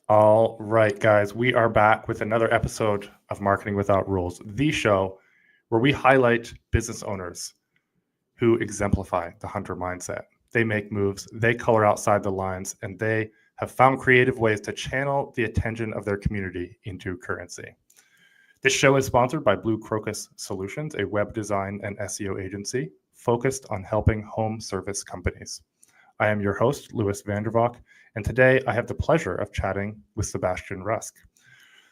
All right, guys, we are back with another episode of Marketing Without Rules, the show where we highlight business owners who exemplify the hunter mindset. They make moves, they color outside the lines, and they have found creative ways to channel the attention of their community into currency. This show is sponsored by Blue Crocus Solutions, a web design and SEO agency focused on helping home service companies. I am your host, Louis Vandervalk, and today I have the pleasure of chatting with Sebastian Rusk.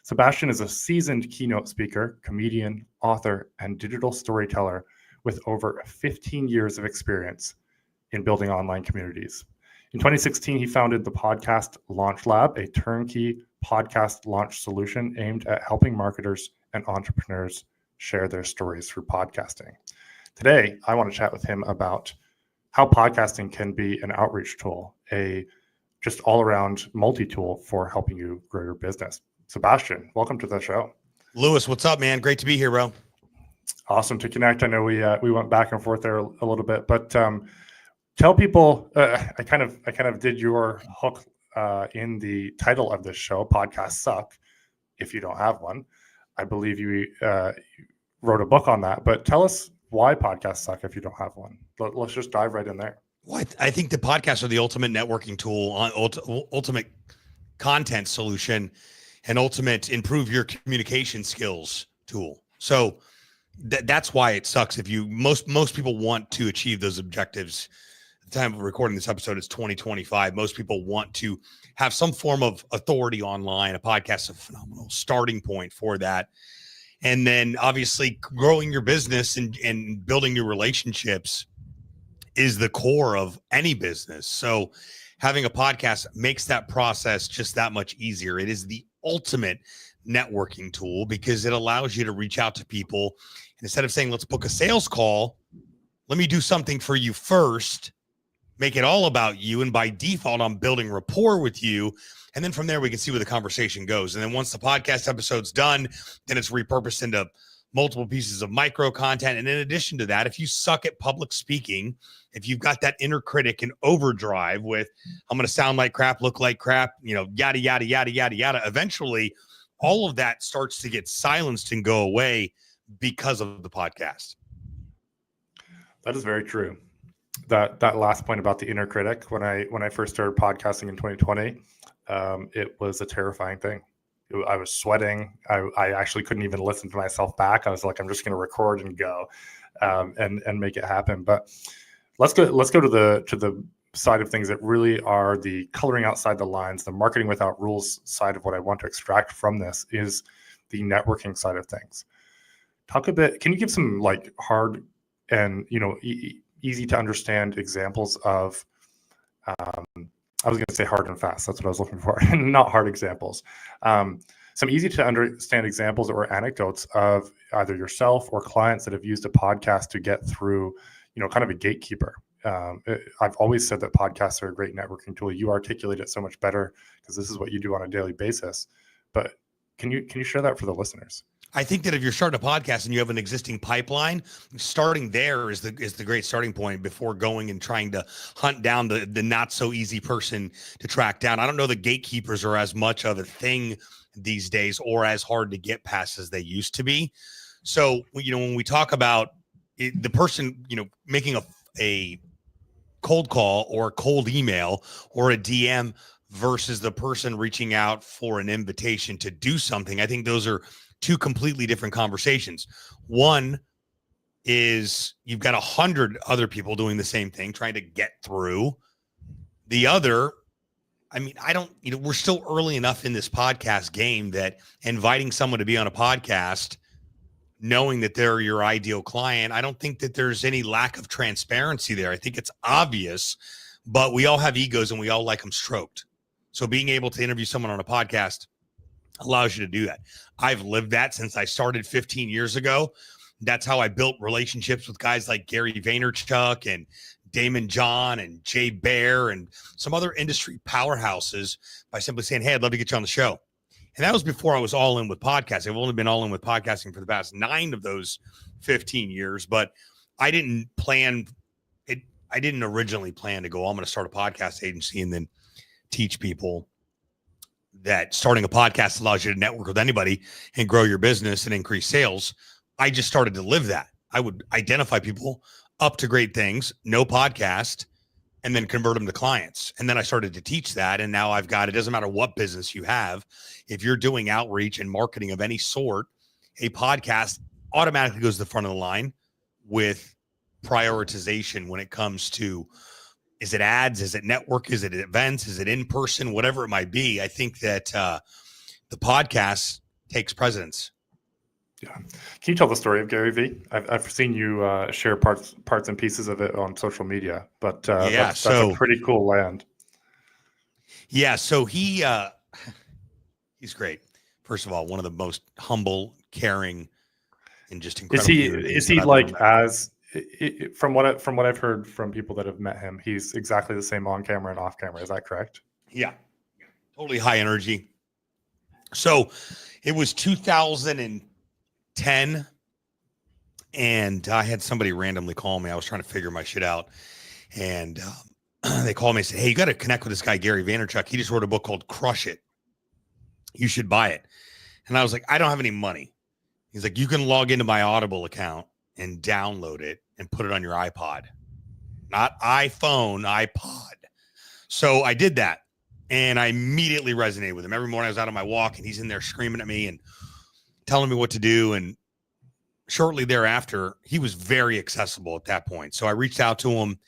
Sebastian is a seasoned keynote speaker, comedian, author, and digital storyteller with over 15 years of experience in building online communities. In 2016, he founded the Podcast Launch Lab, a turnkey podcast launch solution aimed at helping marketers and entrepreneurs share their stories through podcasting. Today, I want to chat with him about how podcasting can be an outreach tool, a just all-around multi-tool for helping you grow your business. Sebastian, welcome to the show. Louis, what's up, man? Great to be here, bro. Awesome to connect. I know we went back and forth there a little bit, but tell people. I kind of did your hook in the title of this show. Podcasts suck if you don't have one. I believe you wrote a book on that, but tell us why podcasts suck if you don't have one. Let's just dive right in there. Well, I think the podcasts are the ultimate networking tool, ultimate content solution, and ultimate improve your communication skills tool. So that's why it sucks. If you most people want to achieve those objectives. At the time of recording this episode, it's 2025. Most people want to have some form of authority online. A podcast is a phenomenal starting point for that. And then obviously growing your business and building new relationships is the core of any business. So having a podcast makes that process just that much easier. It is the ultimate networking tool because it allows you to reach out to people. And instead of saying, let's book a sales call, let me do something for you first, make it all about you. And by default, I'm building rapport with you. And then from there, we can see where the conversation goes. And then once the podcast episode's done, then it's repurposed into multiple pieces of micro content. And in addition to that, if you suck at public speaking, if you've got that inner critic in overdrive with, I'm going to sound like crap, look like crap, yada, yada, yada, yada, yada, eventually all of that starts to get silenced and go away because of the podcast. That is very true. That last point about the inner critic, when I first started podcasting in 2020, it was a terrifying thing. I was sweating. I actually couldn't even listen to myself back. I was like, I'm just going to record and go, and make it happen. But let's go to the side of things that really are the coloring outside the lines, the marketing without rules side of what I want to extract from this is the networking side of things. Talk a bit. Can you give some like hard and easy to understand examples of? I was going to say hard and fast. That's what I was looking for. Not hard examples. Some easy to understand examples or anecdotes of either yourself or clients that have used a podcast to get through, kind of a gatekeeper. I've always said that podcasts are a great networking tool. You articulate it so much better because this is what you do on a daily basis. But can you share that for the listeners? I think that if you're starting a podcast and you have an existing pipeline, starting there is the great starting point before going and trying to hunt down the not so easy person to track down. I don't know that gatekeepers are as much of a thing these days or as hard to get past as they used to be. So, when we talk about the person, making a cold call or a cold email or a DM versus the person reaching out for an invitation to do something, I think those are two completely different conversations. One is you've got 100 other people doing the same thing, trying to get through. The other, we're still early enough in this podcast game that inviting someone to be on a podcast, knowing that they're your ideal client, I don't think that there's any lack of transparency there. I think it's obvious, but we all have egos and we all like them stroked. So being able to interview someone on a podcast allows you to do that. I've lived that since I started 15 years ago. That's how I built relationships with guys like Gary Vaynerchuk and Damon John and Jay Baer and some other industry powerhouses by simply saying, hey, I'd love to get you on the show. And that was before I was all in with podcasting. I've only been all in with podcasting for the past 9 of those 15 years, but I didn't plan it. I didn't originally plan to go, I'm going to start a podcast agency and then teach people. that starting a podcast allows you to network with anybody and grow your business and increase sales. I just started to live that. I would identify people up to great things, no podcast, and then convert them to clients. And then I started to teach that. And now I've got, it doesn't matter what business you have. If you're doing outreach and marketing of any sort, a podcast automatically goes to the front of the line with prioritization when it comes to, is it ads? Is it network? Is it events? Is it in person? Whatever it might be. I think that the podcast takes precedence. Yeah. Can you tell the story of Gary Vee? I've seen you share parts and pieces of it on social media, but that's a pretty cool land. Yeah. So he's great. First of all, one of the most humble, caring, and just incredible. Is he like from what I've heard from people that have met him, he's exactly the same on camera and off camera. Is that correct? Yeah. Totally high energy. So it was 2010, and I had somebody randomly call me. I was trying to figure my shit out, and they called me and said, "Hey, you got to connect with this guy, Gary Vaynerchuk. He just wrote a book called Crush It. You should buy it." And I was like, "I don't have any money." He's like, "You can log into my Audible account and download it and put it on your iPod." Not iPhone, iPod. So I did that, and I immediately resonated with him. Every morning I was out on my walk, and he's in there screaming at me and telling me what to do. And shortly thereafter, he was very accessible at that point. So I reached out to him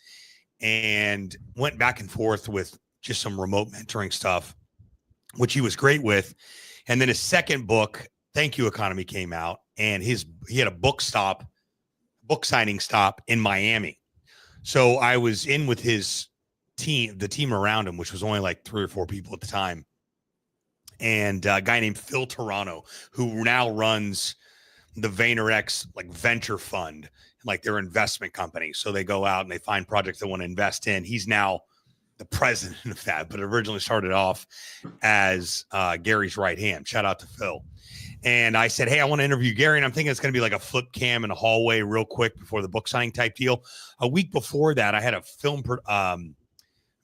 and went back and forth with just some remote mentoring stuff, which he was great with. And then his second book, Thank You Economy, came out, and he had a book signing stop in Miami. So I was in with his team, the team around him, which was only like 3 or 4 people at the time. And a guy named Phil Toronto, who now runs the VaynerX like venture fund, like their investment company. So they go out and they find projects they want to invest in. He's now the president of that, but it originally started off as Gary's right hand. Shout out to Phil. And I said, "Hey, I want to interview Gary." And I'm thinking it's going to be like a flip cam in a hallway real quick before the book signing type deal. A week before that, I had a film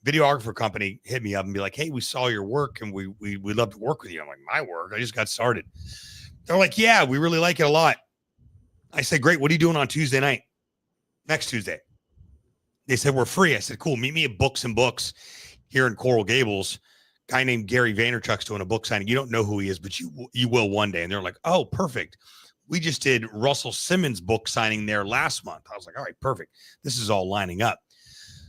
videographer company hit me up and be like, "Hey, we saw your work and we'd love to work with you." I'm like, "My work? I just got started." They're like, "Yeah, we really like it a lot." I said, "Great. What are you doing on Tuesday night? Next Tuesday?" They said, "We're free." I said, "Cool. Meet me at Books and Books here in Coral Gables. Guy named Gary Vaynerchuk's doing a book signing. You don't know who he is, but you will one day." And they're like, "Oh, perfect. We just did Russell Simmons' book signing there last month." I was like, "All right, perfect. This is all lining up."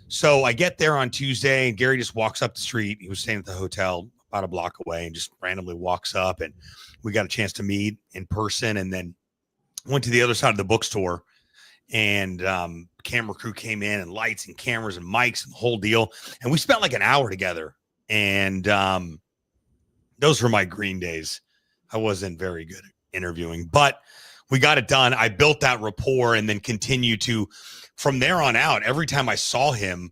So I get there on Tuesday, and Gary just walks up the street. He was staying at the hotel about a block away, and just randomly walks up, and we got a chance to meet in person, and then went to the other side of the bookstore, and camera crew came in, and lights and cameras and mics and the whole deal. And we spent like an hour together. And those were my green days. I wasn't very good at interviewing, but we got it done. I built that rapport and then continued to, from there on out, every time I saw him,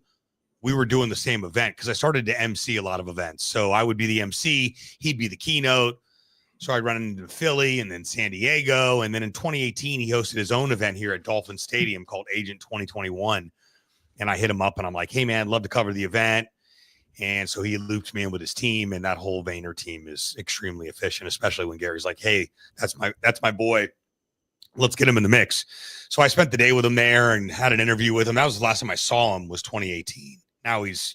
we were doing the same event because I started to MC a lot of events. So I would be the MC, he'd be the keynote. So I'd run into Philly and then San Diego. And then in 2018, he hosted his own event here at Dolphin Stadium called Agent 2021. And I hit him up and I'm like, "Hey man, love to cover the event." And so he looped me in with his team, and that whole Vayner team is extremely efficient, especially when Gary's like, "Hey, that's my boy. Let's get him in the mix." So I spent the day with him there and had an interview with him. That was the last time I saw him, was 2018. Now he's,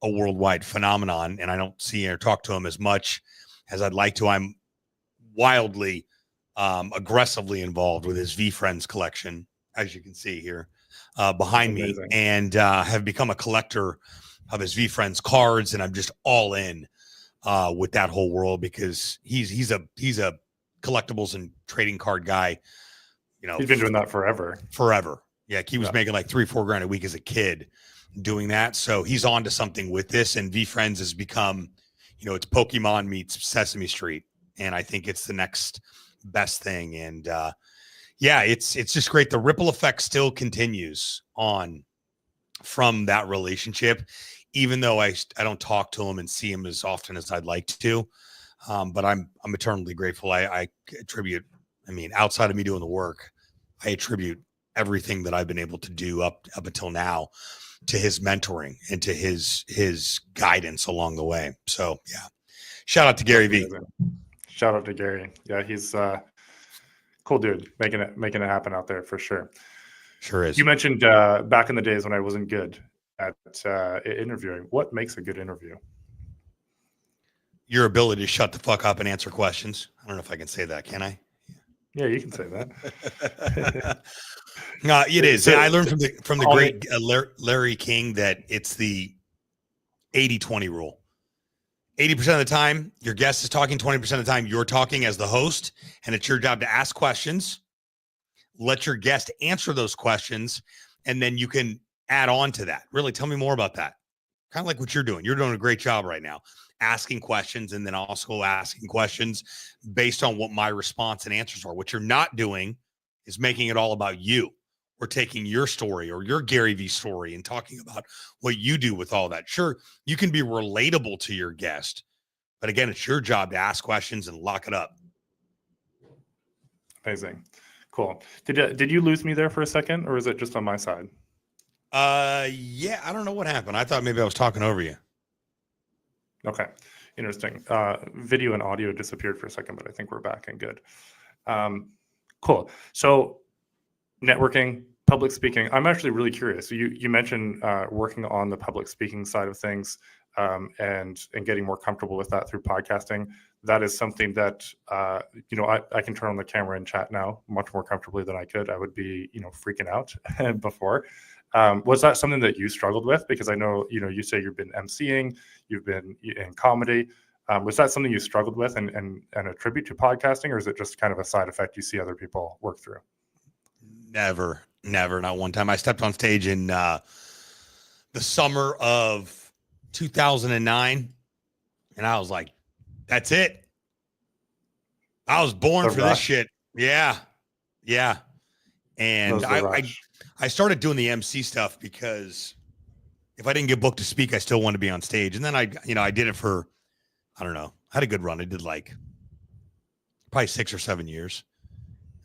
a worldwide phenomenon, and I don't see or talk to him as much as I'd like to. I'm wildly, aggressively involved with his VFriends collection, as you can see here behind me, and have become a collector of his VFriends cards, and I'm just all in with that whole world because he's a collectibles and trading card guy. He's been doing that forever. Yeah, he was making like $3-4 grand a week as a kid doing that. So he's on to something with this, and VFriends has become, it's Pokemon meets Sesame Street, and I think it's the next best thing. And it's just great. The ripple effect still continues on from that relationship, even though I don't talk to him and see him as often as I'd like to. But I'm eternally grateful. I attribute, outside of me doing the work, I attribute everything that I've been able to do up until now to his mentoring and to his guidance along the way. So yeah, Shout out to Gary V. Shout out to Gary. Yeah, he's cool dude, making it happen out there for sure. Sure is. You mentioned back in the days when I wasn't good at interviewing. What makes a good interview? Your ability to shut the fuck up and answer questions. I don't know if I can say that. Can I? Yeah, you can say that. It is. I learned from the great Larry King that it's the 80-20 rule. 80% of the time, your guest is talking. 20% of the time, you're talking as the host, and it's your job to ask questions. Let your guest answer those questions, and then you can add on to that. Really, tell me more about that. Kind of like what you're doing. You're doing a great job right now, asking questions and then also asking questions based on what my response and answers are. What you're not doing is making it all about you or taking your story or your Gary V story and talking about what you do with all that. Sure, you can be relatable to your guest, but again, it's your job to ask questions and lock it up. Amazing. Cool. Did you lose me there for a second, or is it just on my side? Yeah, I don't know what happened. I thought maybe I was talking over you. Okay. Interesting. Video and audio disappeared for a second, but I think we're back and good. Cool. So networking, public speaking. I'm actually really curious. You mentioned working on the public speaking side of things and getting more comfortable with that through podcasting. That is something that, I can turn on the camera and chat now much more comfortably than I could. I would be, freaking out before. Was that something that you struggled with? Because I know, you say you've been emceeing, you've been in comedy. Was that something you struggled with and attribute to podcasting, or is it just kind of a side effect you see other people work through? Never, not one time. I stepped on stage in the summer of 2009, and I was like, that's it. I was born for this shit. Yeah. And I started doing the MC stuff because if I didn't get booked to speak, I still wanted to be on stage. And then I did it for, I don't know, I had a good run. I did like probably 6 or 7 years.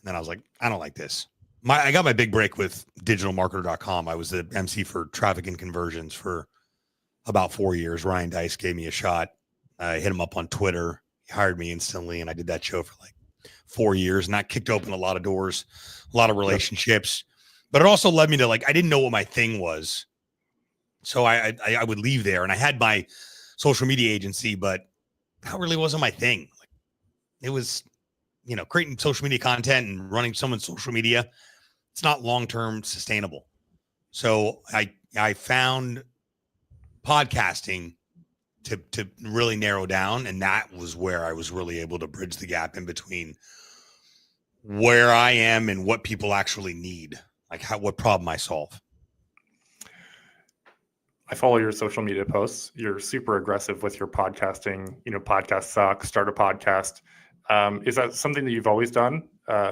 And then I was like, I don't like this. I got my big break with digitalmarketer.com. I was the MC for traffic and conversions for about 4 years. Ryan Dice gave me a shot. I hit him up on Twitter. He hired me instantly. And I did that show for like 4 years. And that kicked open a lot of doors, a lot of relationships. But it also led me to I didn't know what my thing was. So I would leave there. And I had my social media agency, but that really wasn't my thing. It was, creating social media content and running someone's social media. It's not long-term sustainable. So I found podcasting to really narrow down. And that was where I was really able to bridge the gap in between where I am and what people actually need. What problem I solve. I follow your social media posts. You're super aggressive with your podcasting, podcast sucks, start a podcast. Is that something that you've always done?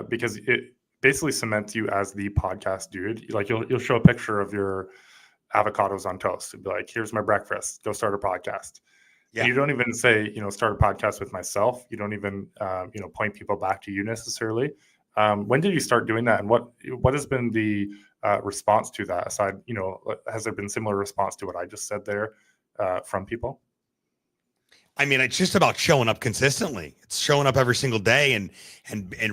Because it basically cements you as the podcast dude. You'll show a picture of your avocados on toast and be like, here's my breakfast, go start a podcast. Yeah. And you don't even say, start a podcast with myself. You don't even, point people back to you necessarily. When did you start doing that, and what has been the response to that? Aside, has there been similar response to what I just said there from people? I mean, it's just about showing up consistently. It's showing up every single day and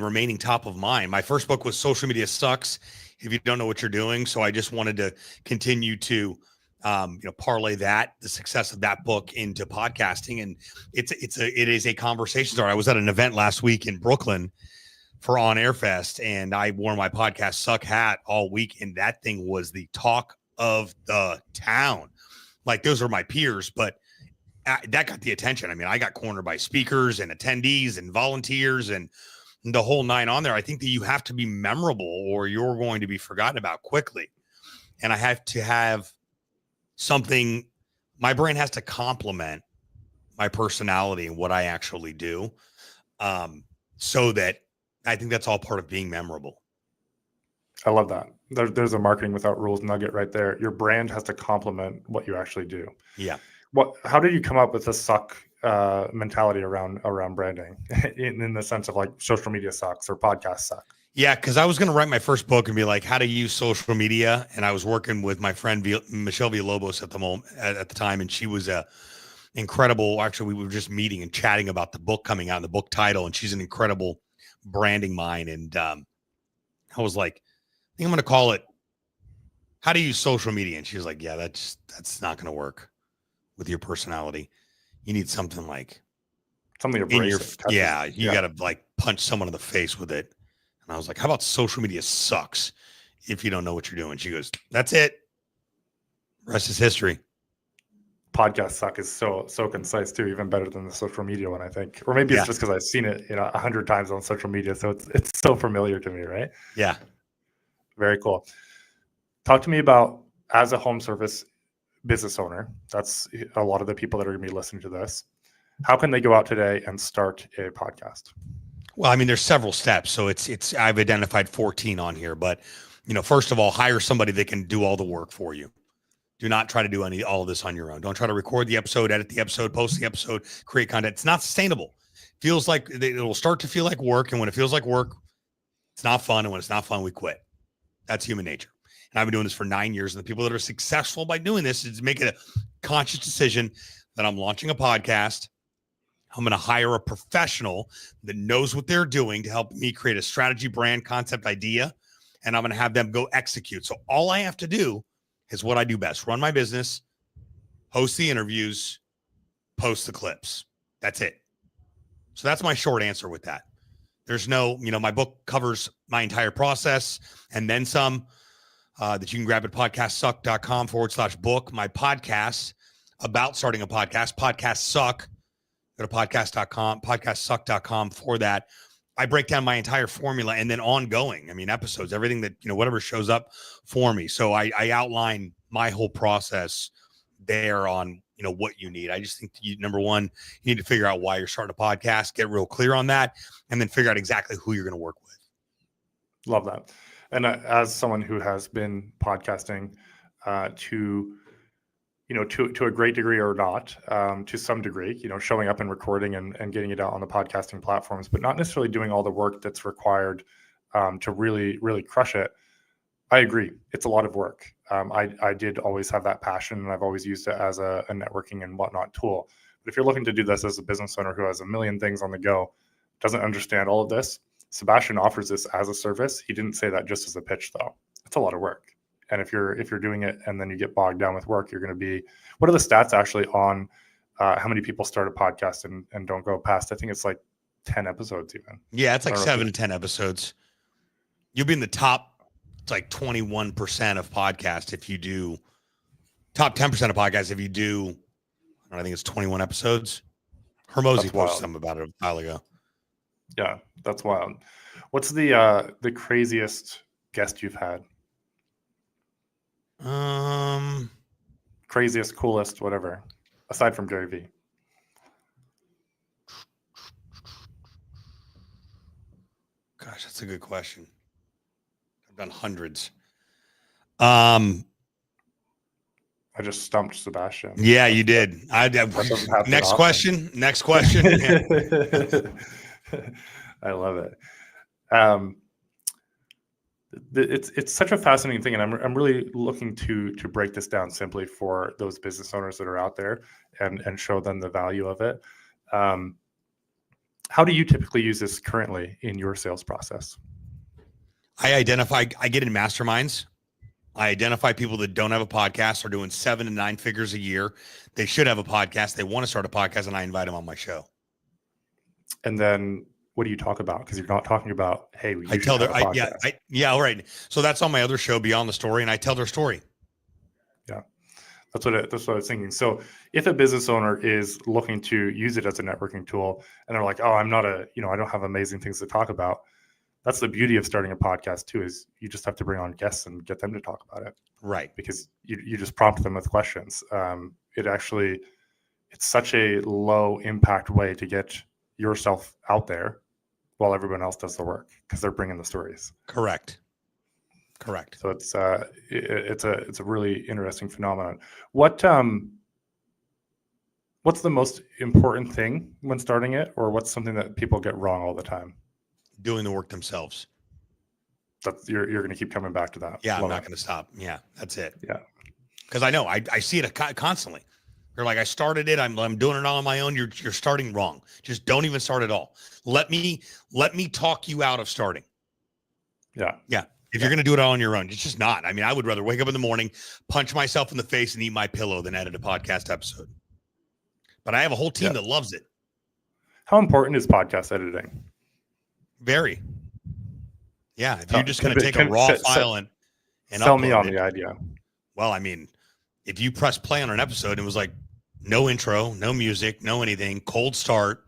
remaining top of mind. My first book was Social Media Sucks if you don't know what you're doing. So I just wanted to continue to parlay the success of that book into podcasting, and it is a conversation starter. I was at an event last week in Brooklyn for On Air Fest, and I wore my podcast suck hat all week, and that thing was the talk of the town. Those are my peers, but that got the attention. I mean, I got cornered by speakers and attendees and volunteers and the whole nine on there. I think that you have to be memorable or you're going to be forgotten about quickly. And I have to have something, my brain has to complement my personality and what I actually do. So that I think that's all part of being memorable. I love that. There's a marketing without rules nugget right there. Your brand has to complement what you actually do. Yeah. How did you come up with the suck mentality around branding in the sense of social media sucks or podcasts suck? Yeah, because I was going to write my first book and be like, how to use social media. And I was working with my friend Michelle Villalobos at the time, and she was a incredible. Actually, we were just meeting and chatting about the book coming out and the book title, and she's an incredible branding mind. And I was like, I think I'm going to call it "How to Use Social Media." And she was like, "Yeah, that's not going to work with your personality. You need something like something in your abrasive. you got to like punch someone in the face with it." And I was like, "How about social media sucks if you don't know what you're doing?" She goes, "That's it. Rest is history." Podcast suck is so concise too, even better than the social media one, I think. Or maybe it's just because I've seen it 100 times on social media, so it's so familiar to me, right? Yeah. Very cool. Talk to me about, as a home service business owner, that's a lot of the people that are going to be listening to this. How can they go out today and start a podcast? Well, I mean, there's several steps. So I've identified 14 on here, but first of all, hire somebody that can do all the work for you. Do not try to do all of this on your own. Don't try to record the episode, edit the episode, post the episode, create content. It's not sustainable. Feels like it'll start to feel like work. And when it feels like work, it's not fun. And when it's not fun, we quit. That's human nature. And I've been doing this for 9 years. And the people that are successful by doing this is making a conscious decision that I'm launching a podcast. I'm going to hire a professional that knows what they're doing to help me create a strategy, brand, concept, idea. And I'm going to have them go execute. So all I have to do is what I do best: run my business, host the interviews, post the clips. That's it. So that's my short answer with that. There's no, my book covers my entire process and then some, that you can grab at podcastsuck.com/book. My podcast about starting a podcast, Podcast Suck. Go to podcastsuck.com for that. I break down my entire formula and then ongoing. I mean, episodes, everything that, whatever shows up for me. So I outline my whole process there on, what you need. I just think number one, you need to figure out why you're starting a podcast, get real clear on that, and then figure out exactly who you're going to work with. Love that. And as someone who has been podcasting to a great degree or not, to some degree, showing up and recording and getting it out on the podcasting platforms, but not necessarily doing all the work that's required to really, really crush it. I agree. It's a lot of work. I did always have that passion, and I've always used it as a networking and whatnot tool. But if you're looking to do this as a business owner who has a million things on the go, doesn't understand all of this, Sebastian offers this as a service. He didn't say that just as a pitch, though. It's a lot of work. And if you're doing it and then you get bogged down with work, you're going to be. What are the stats actually on how many people start a podcast and don't go past? I think it's like 10 episodes even. Yeah, it's like 7 to 10 episodes. You'll be in the top. It's like 21% of podcasts if you do. Top 10% of podcasts if you do. I think it's 21 episodes. Hermosi posted something about it a while ago. Yeah, that's wild. What's the craziest guest you've had? Craziest, coolest, whatever, aside from Jerry V. Gosh, that's a good question. I've done hundreds. I just stumped Sebastian. Yeah, you did. Next question. Next question. Yeah. I love it. It's such a fascinating thing, and I'm really looking to break this down simply for those business owners that are out there and show them the value of it. How do you typically use this currently in your sales process? I get in masterminds. I identify people that don't have a podcast, are doing 7 to 9 figures a year. They should have a podcast. They want to start a podcast, and I invite them on my show. And then what do you talk about? Because you're not talking about, hey, I tell their, all right. So that's on my other show, Beyond the Story, and I tell their story. Yeah, that's what I was thinking. So if a business owner is looking to use it as a networking tool, and they're like, oh, I don't have amazing things to talk about. That's the beauty of starting a podcast too, is you just have to bring on guests and get them to talk about it. Right. Because you just prompt them with questions. It's such a low impact way to get yourself out there while everyone else does the work, because they're bringing the stories. Correct. So it's a really interesting phenomenon. What's the most important thing when starting it, or what's something that people get wrong all the time? Doing the work themselves. You're going to keep coming back to that. Yeah, I'm not going to stop. Yeah, that's it. Yeah, because I know I see it constantly. You're like, I started it. I'm doing it all on my own. You're starting wrong. Just don't even start at all. Let me talk you out of starting. Yeah. If you're going to do it all on your own, it's just not. I mean, I would rather wake up in the morning, punch myself in the face, and eat my pillow than edit a podcast episode. But I have a whole team that loves it. How important is podcast editing? Very. Yeah. If you're just going to take a raw file and sell me on the idea. Well, I mean, if you press play on an episode and it was like no intro, no music, no anything, cold start,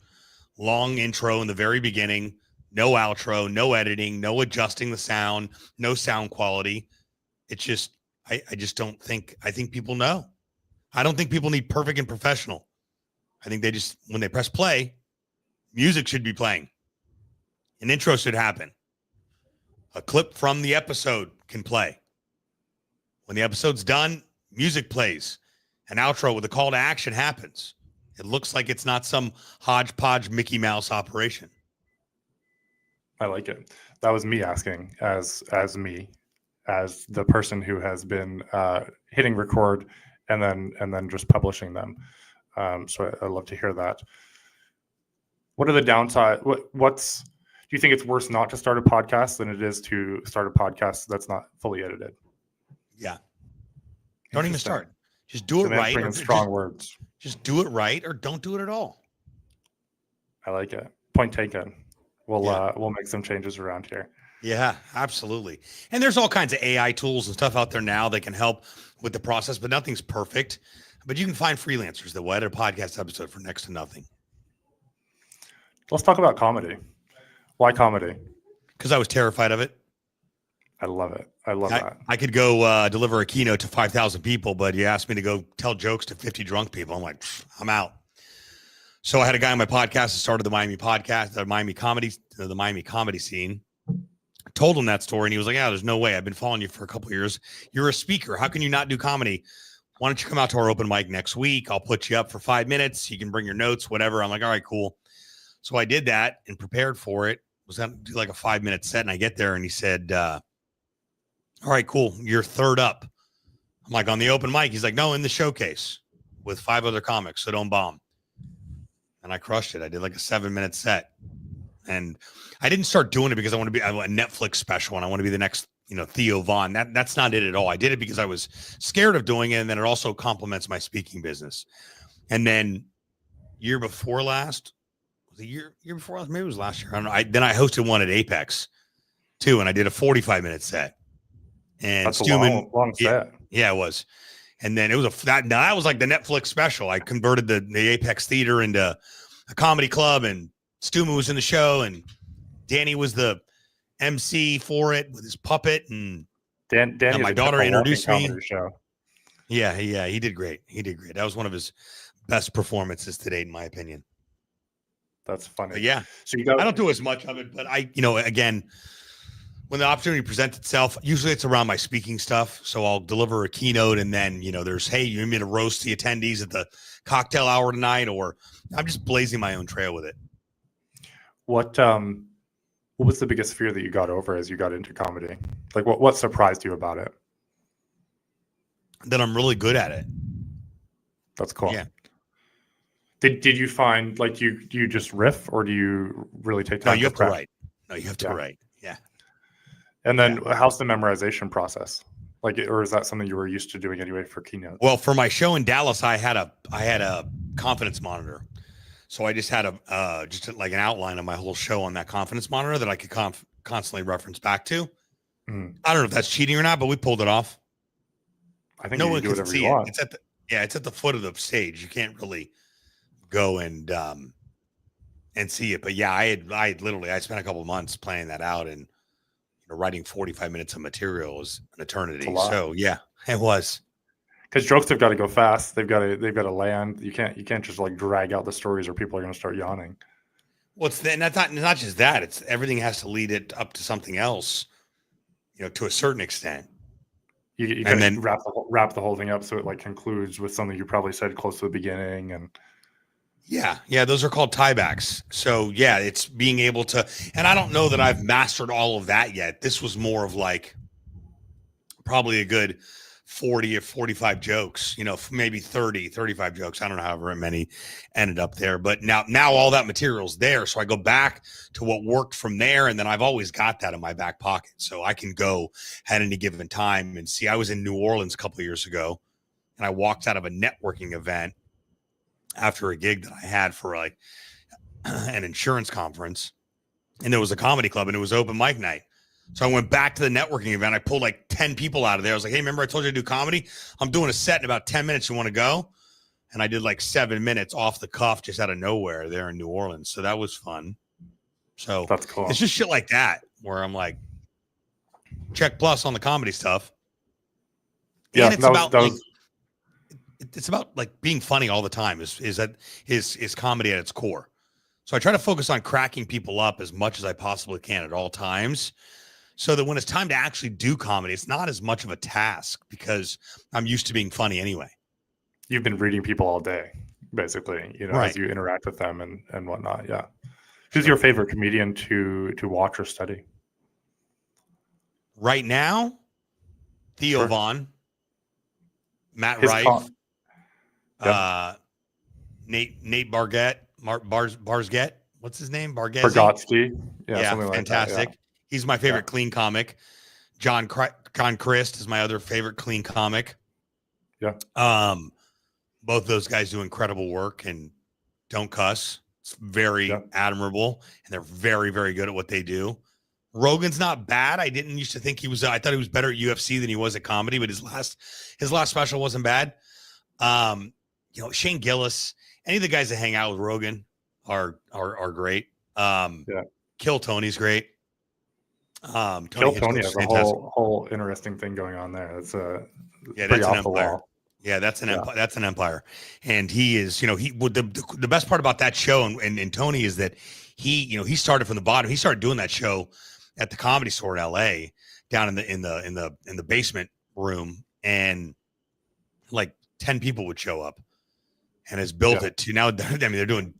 long intro in the very beginning, no outro, no editing, no adjusting the sound, no sound quality. It's just, I just don't think, I think people know. I don't think people need perfect and professional. I think they just, when they press play, music should be playing. An intro should happen. A clip from the episode can play. When the episode's done, music plays. An outro with a call to action happens. It looks like it's not some hodgepodge Mickey Mouse operation. I like it. That was me asking as the person who has been hitting record and then just publishing them. So I love to hear that. What are the downside? Do you think it's worse not to start a podcast than it is to start a podcast that's not fully edited? Yeah. Don't even start. Just do it right. Or strong words. Just do it right or don't do it at all. I like it. Point taken. We'll make some changes around here. Yeah, absolutely. And there's all kinds of AI tools and stuff out there now that can help with the process, but nothing's perfect. But you can find freelancers that will edit a podcast episode for next to nothing. Let's talk about comedy. Why comedy? Because I was terrified of it. I love it. I love that. I could go deliver a keynote to 5,000 people, but you asked me to go tell jokes to 50 drunk people. I'm like, I'm out. So I had a guy on my podcast that started the Miami podcast, the Miami comedy scene. I told him that story, and he was like, yeah, there's no way. I've been following you for a couple of years. You're a speaker. How can you not do comedy? Why don't you come out to our open mic next week? I'll put you up for 5 minutes. You can bring your notes, whatever. I'm like, all right, cool. So I did that and prepared for it. Was going to do like a 5-minute set, and I get there, and he said, all right, cool. You're third up. I'm like, on the open mic? He's like, no, in the showcase with 5 other comics, so don't bomb. And I crushed it. I did like a 7-minute set. And I didn't start doing it because I want to be a Netflix special and I want to be the next, Theo Vaughn. That's not it at all. I did it because I was scared of doing it. And then it also complements my speaking business. And then year before last, year before last, maybe it was last year. I don't know. Then I hosted one at Apex too. And I did a 45-minute set. And that's a long set. Yeah, it was. And then it was that was like the Netflix special. I converted the Apex Theater into a comedy club, and Stuman was in the show, and Danny was the MC for it with his puppet, and Danny, my daughter introduced me. Show. Yeah, he did great. That was one of his best performances to date, in my opinion. That's funny. But yeah, so I don't do as much of it, but again, when the opportunity presents itself, usually it's around my speaking stuff. So I'll deliver a keynote, and then, there's, hey, you need me to roast the attendees at the cocktail hour tonight, or I'm just blazing my own trail with it. What was the biggest fear that you got over as you got into comedy? Like what surprised you about it? That I'm really good at it. That's cool. Yeah. Did you find like you just riff, or do you really take time? No, you have to write. No, you have to write. Yeah. And then how's the memorization process? Like, or is that something you were used to doing anyway for keynotes? Well, for my show in Dallas, I had a confidence monitor. So I just had just like an outline of my whole show on that confidence monitor that I could constantly reference back to. I don't know if that's cheating or not, but we pulled it off. I think no one can see it. It's at the foot of the stage. You can't really go and see it. But yeah, I spent a couple of months planning that out, and writing 45 minutes of material is an eternity. So yeah, it was. Because jokes have got to go fast. They've got to land. You can't just like drag out the stories, or people are going to start yawning. Well, that's not just that. It's everything has to lead it up to something else, to a certain extent. You and then wrap the whole thing up so it like concludes with something you probably said close to the beginning. And yeah, those are called tiebacks. So yeah, it's being able to. And I don't know that I've mastered all of that yet. This was more of like probably a good 40 or 45 jokes, maybe 30, 35 jokes. I don't know however many ended up there, but now all that material's there. So I go back to what worked from there. And then I've always got that in my back pocket. So I can go at any given time and see. I was in New Orleans a couple of years ago and I walked out of a networking event after a gig that I had for like an insurance conference, and there was a comedy club and it was open mic night. So I went back to the networking event. I pulled like 10 people out of there. I was like, hey, remember I told you to do comedy? I'm doing a set in about 10 minutes. You want to go? And I did like 7 minutes off the cuff, just out of nowhere there in New Orleans. So that was fun. So That's cool. It's just shit like that where I'm like, check plus on the comedy stuff. Yeah, and it's about like being funny all the time is comedy at its core. So I try to focus on cracking people up as much as I possibly can at all times, so that when it's time to actually do comedy, it's not as much of a task because I'm used to being funny anyway. You've been reading people all day, basically, Right. as you interact with them and whatnot. Yeah. Who's your favorite comedian to watch or study? Right now, Theo Sure. Vaughn, Matt His Rife, Yep. Nate Barsgett. What's his name? Bargatze. Yeah, something like fantastic. that. Yeah. He's my favorite clean comic. John Christ is my other favorite clean comic. Yeah. Both those guys do incredible work and don't cuss. It's very admirable, and they're very, very good at what they do. Rogan's not bad. I didn't used to think he was. I thought he was better at UFC than he was at comedy, but his last special wasn't bad. Shane Gillis, any of the guys that hang out with Rogan are great. Kill Tony's great. Kill Tony has a whole interesting thing going on there. It's that's an empire. Yeah, that's an empire. That's an empire. And he is, the best part about that show and Tony is that he started from the bottom. He started doing that show at the Comedy Store in LA, down in the basement room, and like 10 people would show up, and has built it to now. I mean, they're doing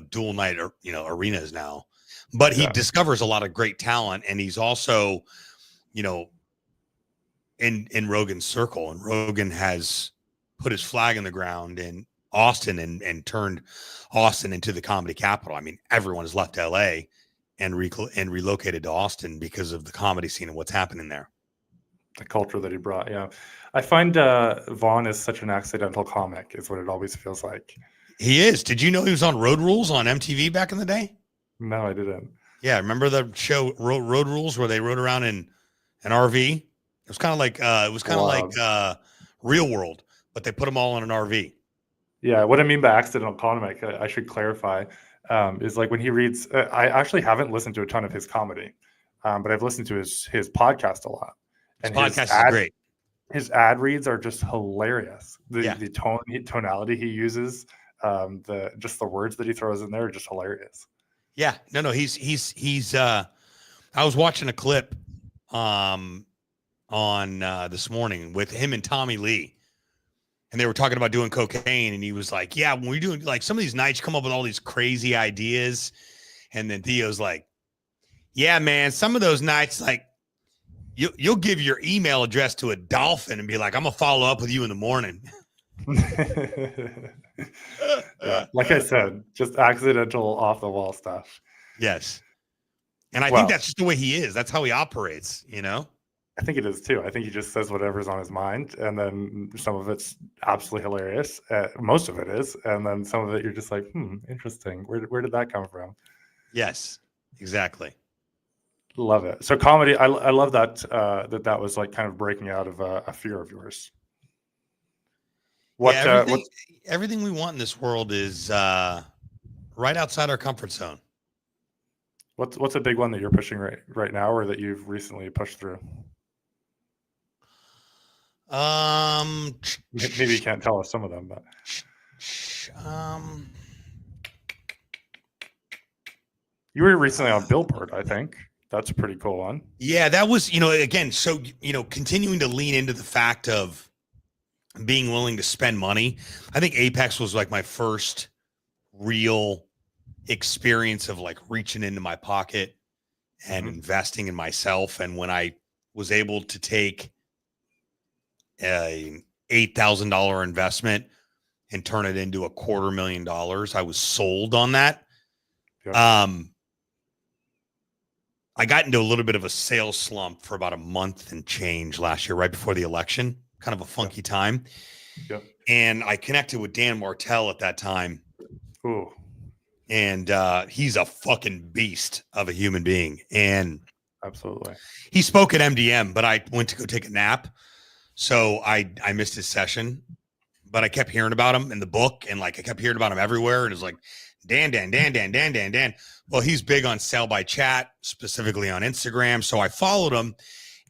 dual night arenas now, but he discovers a lot of great talent, and he's also, in Rogan's circle, and Rogan has put his flag in the ground in Austin and turned Austin into the comedy capital. I mean, everyone has left LA and relocated to Austin because of the comedy scene and what's happening there. The culture that he brought. Yeah. I find Vaughn is such an accidental comic, is what it always feels like. He is. Did you know he was on Road Rules on MTV back in the day? No, I didn't. Yeah. Remember the show Road Rules where they rode around in an RV? It was kind of like, Real World, but they put them all in an RV. Yeah. What I mean by accidental comic, I should clarify, is like when he reads, I actually haven't listened to a ton of his comedy, but I've listened to his podcast a lot. And his podcast is great. His ad reads are just hilarious. The tonality he uses, the words that he throws in there are just hilarious. Yeah, no, he's. I was watching a clip, on this morning with him and Tommy Lee, and they were talking about doing cocaine, and he was like, "Yeah, when we're doing like some of these nights, you come up with all these crazy ideas," and then Theo's like, "Yeah, man, some of those nights like." You'll give your email address to a dolphin and be like, I'm going to follow up with you in the morning. Yeah, like I said, just accidental off the wall stuff. Yes. And I think that's just the way he is. That's how he operates, I think it is too. I think he just says whatever's on his mind, and then some of it's absolutely hilarious. Most of it is. And then some of it, you're just like, interesting. Where did that come from? Yes, exactly. Love it. So comedy, I love that that was like kind of breaking out of a fear of yours. Everything we want in this world is right outside our comfort zone. What's a big one that you're pushing right now, or that you've recently pushed through? Maybe you can't tell us some of them, but you were recently on Billboard, I think. That's a pretty cool one. Yeah, that was, again, so, continuing to lean into the fact of being willing to spend money. I think Apex was like my first real experience of like reaching into my pocket and investing in myself. And when I was able to take an $8,000 investment and turn it into $250,000. I was sold on that. Yep. I got into a little bit of a sales slump for about a month and change last year, right before the election, kind of a funky time. Yep. And I connected with Dan Martell at that time. Ooh. And he's a fucking beast of a human being. And Absolutely. he spoke at MDM, but I went to go take a nap. So I missed his session, but I kept hearing about him in the book, and like I kept hearing about him everywhere. And it was like, Dan. Well, he's big on sell by chat, specifically on Instagram. So I followed him,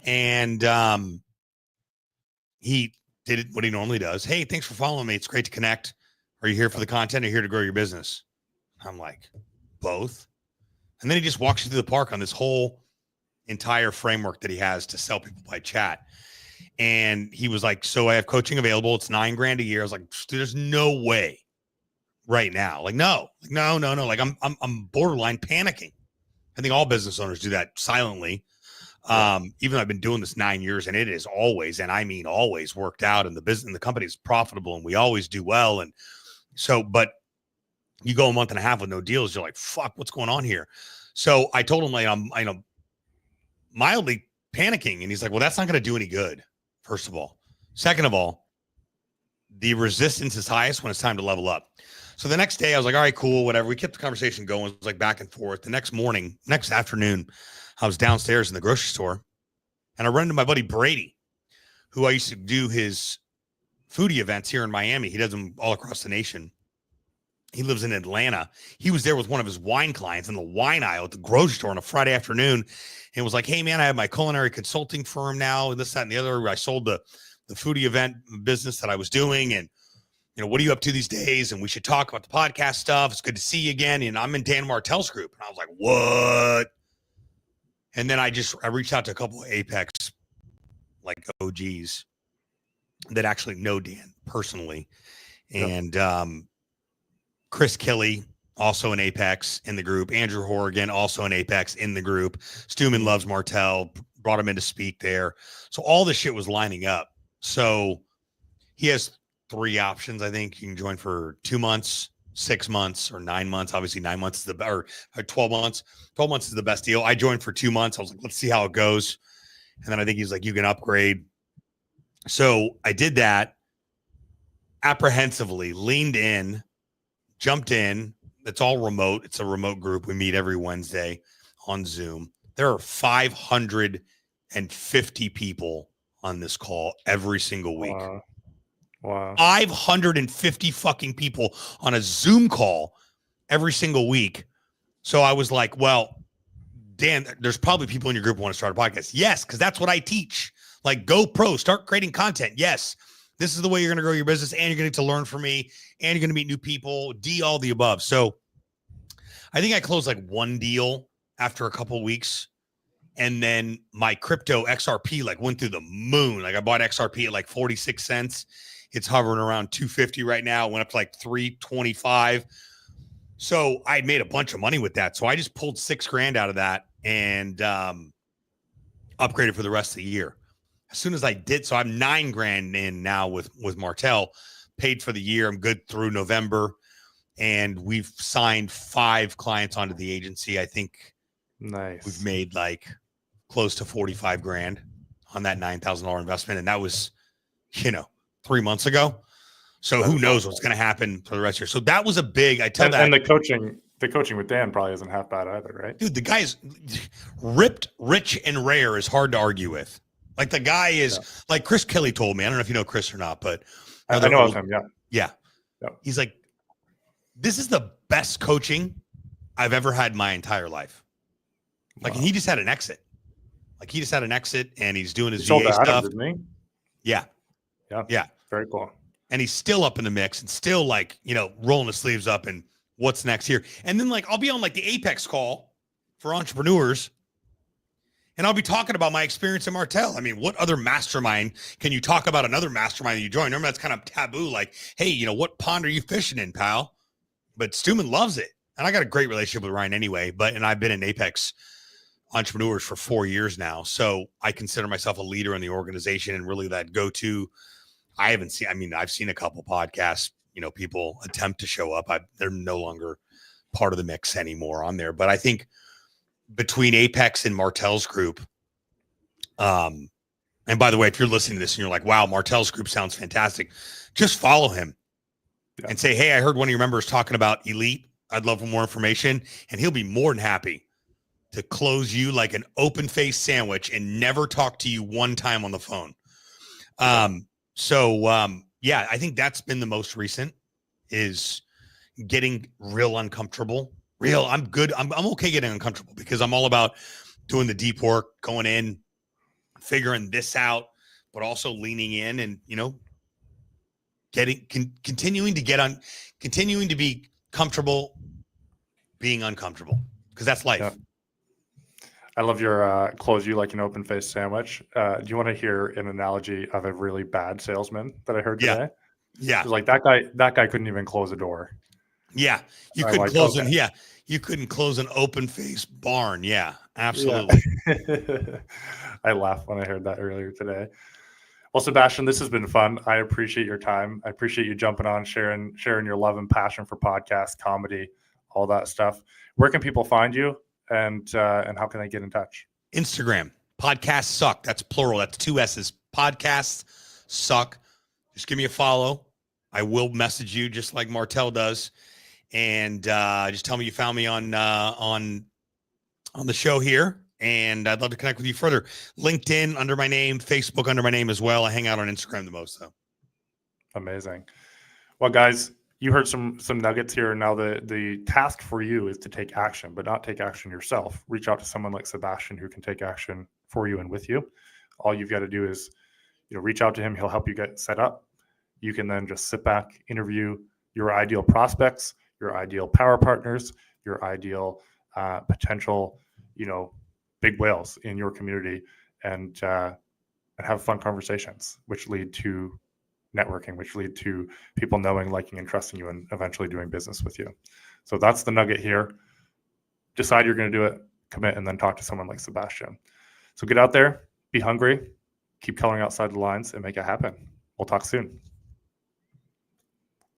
and he did what he normally does. Hey, thanks for following me. It's great to connect. Are you here for the content or here to grow your business? I'm like, both. And then he just walks you through the park on this whole entire framework that he has to sell people by chat. And he was like, so I have coaching available. It's $9,000 a year. I was like, there's no way right now. Like, no. Like I'm borderline panicking. I think all business owners do that silently. Even though I've been doing this 9 years, and it is always, and I mean always, worked out, and the business and the company is profitable, and we always do well. And so, but you go a month and a half with no deals, you're like, fuck, what's going on here? So I told him, like, I'm mildly panicking. And he's like, well, that's not going to do any good. First of all. Second of all, the resistance is highest when it's time to level up. So the next day I was like, all right, cool, whatever. We kept the conversation going. It was like back and forth. The next afternoon, I was downstairs in the grocery store, and I run into my buddy Brady, who I used to do his foodie events here in Miami. He does them all across the nation. He lives in Atlanta. He was there with one of his wine clients in the wine aisle at the grocery store on a Friday afternoon, and was like, hey, man, I have my culinary consulting firm now, and this, that, and the other. I sold the foodie event business that I was doing, and, you know, what are you up to these days? And we should talk about the podcast stuff. It's good to see you again. And I'm in Dan Martell's group. And I was like, what? And then I reached out to a couple of Apex, like, OGs that actually know Dan personally. And Chris Kelly, also an Apex in the group. Andrew Horrigan, also an Apex in the group. Stuman loves Martell, brought him in to speak there. So all this shit was lining up. So he has 3 options. I think you can join for 2 months, 6 months, or 9 months. Obviously 9 months is or 12 months. 12 months is the best deal. I joined for 2 months. I was like, let's see how it goes. And then I think he's like, you can upgrade. So I did that apprehensively, leaned in, jumped in. It's all remote. It's a remote group. We meet every Wednesday on Zoom. There are 550 people on this call every single week. Wow. 550 fucking people on a Zoom call every single week. So I was like, well, Dan, there's probably people in your group who want to start a podcast. Yes, because that's what I teach. Like, go pro, start creating content. Yes, this is the way you're going to grow your business, and you're going to learn from me, and you're going to meet new people, all the above. So I think I closed like 1 deal after a couple of weeks. And then my crypto XRP like went through the moon. Like I bought XRP at like 46 cents. It's hovering around 250 right now. It went up to like 325. So I made a bunch of money with that. So I just pulled $6,000 out of that and upgraded for the rest of the year. As soon as I did, so I'm $9,000 in now with Martell, paid for the year. I'm good through November, and we've signed 5 clients onto the agency. I think we've made like close to $45,000 on that $9,000 investment, and that was, 3 months ago. So who knows what's going to happen for the rest of the year. So that was a big. And the coaching with Dan probably isn't half bad either, right? Dude, the guy's ripped, rich, and rare is hard to argue with. Like the guy is like Chris Kelly told me. I don't know if you know Chris or not, but I know of him. Yeah. He's like, this is the best coaching I've ever had my entire life. Like, and he just had an exit. And he's doing his VA stuff. Didn't he? Yeah. Very cool. And he's still up in the mix and still like, rolling his sleeves up and what's next here. And then like, I'll be on like the Apex call for entrepreneurs, and I'll be talking about my experience in Martell. I mean, what other mastermind can you talk about another mastermind that you join? Remember, that's kind of taboo. Like, hey, what pond are you fishing in, pal? But Stuman loves it. And I got a great relationship with Ryan anyway, and I've been in Apex entrepreneurs for 4 years now. So I consider myself a leader in the organization and really that go-to. I've seen a couple podcasts, people attempt to show up. They're no longer part of the mix anymore on there. But I think between Apex and Martell's group, and by the way, if you're listening to this and you're like, wow, Martell's group sounds fantastic, just follow him and say, hey, I heard one of your members talking about Elite. I'd love more information. And he'll be more than happy to close you like an open-faced sandwich and never talk to you one time on the phone. Yeah, I think that's been the most recent, is getting real uncomfortable. I'm good. I'm okay getting uncomfortable because I'm all about doing the deep work, going in, figuring this out, but also leaning in and, continuing to be comfortable being uncomfortable, because that's life. Yeah. I love your close you like an open-faced sandwich. Do you want to hear an analogy of a really bad salesman that I heard today? Yeah. Like that guy couldn't even close a door. Yeah. You couldn't close you couldn't close an open-faced barn. Yeah, absolutely. Yeah. I laughed when I heard that earlier today. Well, Sebastian, this has been fun. I appreciate your time. I appreciate you jumping on, sharing your love and passion for podcasts, comedy, all that stuff. Where can people find you? And how can they get in touch? Instagram, Podcasts Suck. That's plural. That's 2 S's. Podcasts Suck. Just give me a follow. I will message you just like Martell does, and just tell me you found me on the show here, and I'd love to connect with you further. LinkedIn under my name, Facebook under my name as well. I hang out on Instagram the most, though. Amazing. Well, guys, you heard some nuggets here. Now the task for you is to take action, but not take action yourself. Reach out to someone like Sebastian who can take action for you and with you. All you've got to do is, reach out to him. He'll help you get set up. You can then just sit back, interview your ideal prospects, your ideal power partners, your ideal potential, big whales in your community, and have fun conversations, which lead to networking, which lead to people knowing, liking, and trusting you, and eventually doing business with you. So that's the nugget here. Decide you're going to do it, commit, and then talk to someone like Sebastian. So get out there, be hungry, keep coloring outside the lines, and make it happen. We'll talk soon.